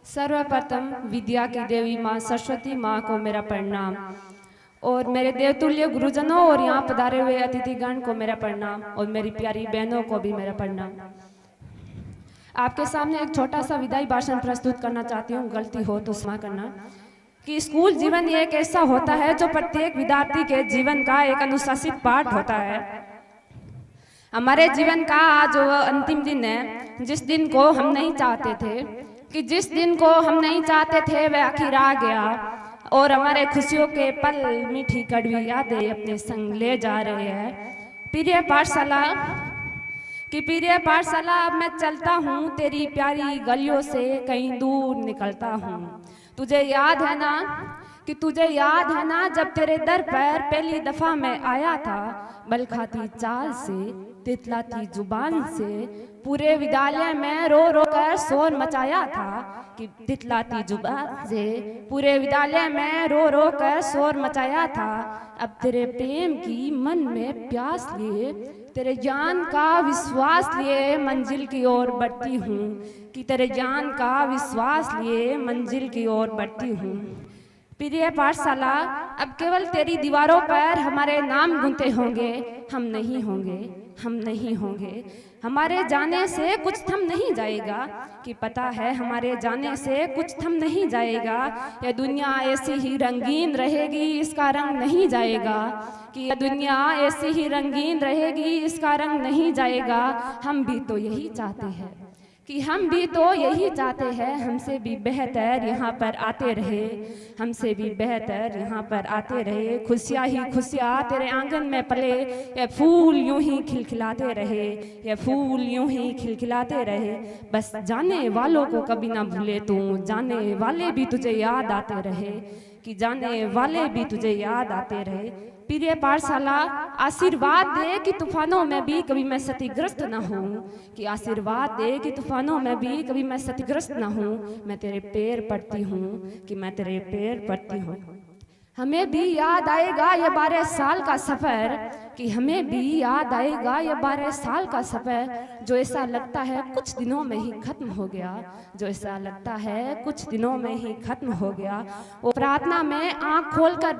सर्वप्रथम विद्या की देवी माँ सरस्वती माँ को मेरा प्रणाम और मेरे देवतुल्य गुरुजनों और यहाँ पधारे हुए अतिथिगण को मेरा प्रणाम और मेरी प्यारी बहनों को भी मेरा प्रणाम। आपके सामने एक छोटा सा विदाई भाषण प्रस्तुत करना चाहती हूँ, गलती हो तो क्षमा करना। कि स्कूल जीवन एक ऐसा होता है जो प्रत्येक विद्यार्थी के जीवन का एक अनुशासित पाठ होता है। हमारे जीवन का आज वो अंतिम दिन है जिस दिन को हम नहीं चाहते थे, कि जिस दिन को हम नहीं चाहते थे वह आखिर आ गया और हमारे खुशियों के पल मीठी कड़वी यादें अपने संग ले जा रहे हैं। प्रिय पाठशाला अब मैं चलता हूँ तेरी प्यारी गलियों से कहीं दूर निकलता हूँ। तुझे याद है ना जब तेरे दर पर पहली दफा मैं आया था, बल खाती चाल से तितलाती जुबान से पूरे विद्यालय में रो रो कर शोर मचाया था, कि तितलाती जुबान से पूरे विद्यालय में रो रो कर शोर मचाया था। अब तेरे प्रेम की मन में प्यास लिए, तेरे ज्ञान का विश्वास लिए मंजिल की ओर बढ़ती हूँ, कि तेरे ज्ञान का विश्वास लिए मंजिल की ओर बढ़ती हूँ। प्रिय पाठशाला, अब केवल तेरी दीवारों पर हमारे नाम गुनते होंगे, हम नहीं होंगे। हमारे जाने से कुछ थम नहीं जाएगा, कि पता है हमारे जाने से कुछ थम नहीं जाएगा। यह दुनिया ऐसी ही रंगीन रहेगी, इसका रंग नहीं जाएगा, कि यह दुनिया ऐसी ही रंगीन रहेगी, इसका रंग नहीं जाएगा। हम भी तो यही चाहते हैं, हमसे भी बेहतर यहाँ पर आते रहे, खुशियाँ ही खुशियाँ तेरे आंगन में पले, ये फूल यूं ही खिलखिलाते रहे। बस जाने वालों को कभी ना भूले तू, जाने वाले भी तुझे याद आते रहे। प्रिय पाठशाला, आशीर्वाद दे कि तूफानों में भी कभी मैं क्षतिग्रस्त न हूँ, मैं तेरे पैर पड़ती हूँ। हमें भी याद आएगा ये 12 साल का सफर, जो ऐसा लगता है कुछ दिनों में ही खत्म हो गया। वो प्रार्थना में आंख खोल कर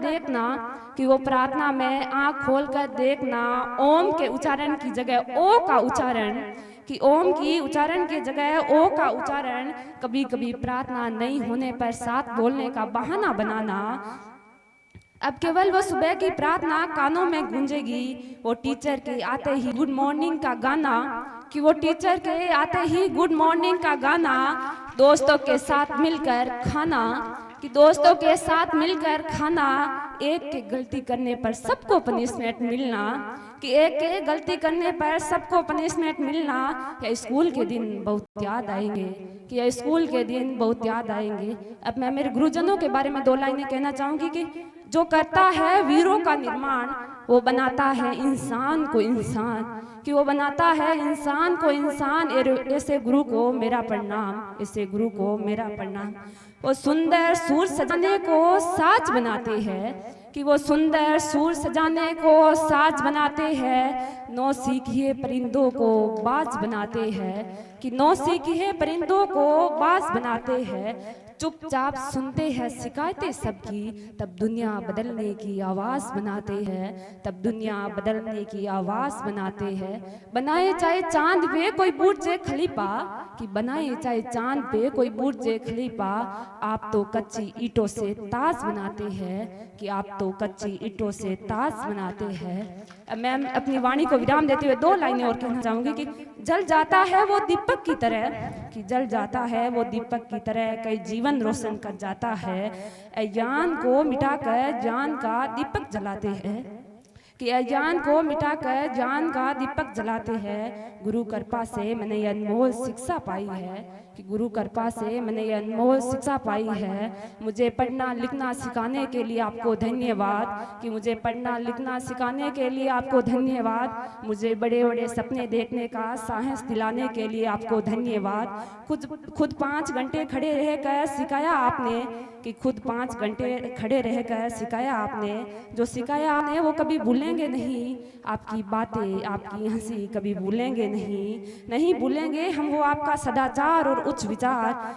देखना, ओम के उच्चारण की जगह ओ का उच्चारण, कि ओम की उच्चारण की जगह ओ का उच्चारण, कभी कभी प्रार्थना नहीं होने पर साथ बोलने का बहाना बनाना। अब केवल वो सुबह की प्रार्थना कानों में गूंजेगी, वो टीचर के आते ही गुड मॉर्निंग का गाना, दोस्तों के साथ मिलकर खाना, एक के गलती करने पर सबको पनिशमेंट मिलना, या स्कूल के दिन बहुत याद आएंगे। अब मैं मेरे गुरुजनों के बारे में 2 लाइनें कहना चाहूंगी, कि जो करता है वीरों का निर्माण, वो बनाता है इंसान को इंसान, ऐसे गुरु को मेरा प्रणाम। वो सुंदर सूर सजाने को साज बनाते हैं, नौसिखिए परिंदों को बाज बनाते हैं, चुपचाप सुनते हैं शिकायतें सबकी, तब दुनिया बदलने की आवाज बनाते हैं। बनाए चाहे चांद पे कोई बुर्ज खलीफा, आप तो कच्ची ईंटों से ताज बनाते हैं। मैं अपनी वाणी को विराम देते हुए 2 लाइनें और कहना चाहूंगी, कि जल जाता है वो दीपक की तरह, कई जीवन रोशन कर जाता है। ज्ञान को मिटाकर ज्ञान का दीपक जलाते हैं, गुरु कृपा से मैंने ये अनमोल शिक्षा पाई है, मुझे पढ़ना लिखना सिखाने के लिए आपको धन्यवाद, मुझे बड़े बड़े सपने देखने का साहस दिलाने के लिए आपको धन्यवाद। खुद 5 घंटे खड़े रहकर सिखाया आपने, जो सिखाया आपने वो कभी भूलेंगे नहीं, आपकी बातें आपकी हंसी कभी भूलेंगे नहीं हम, वो आपका सदाचार और उच्च विचार।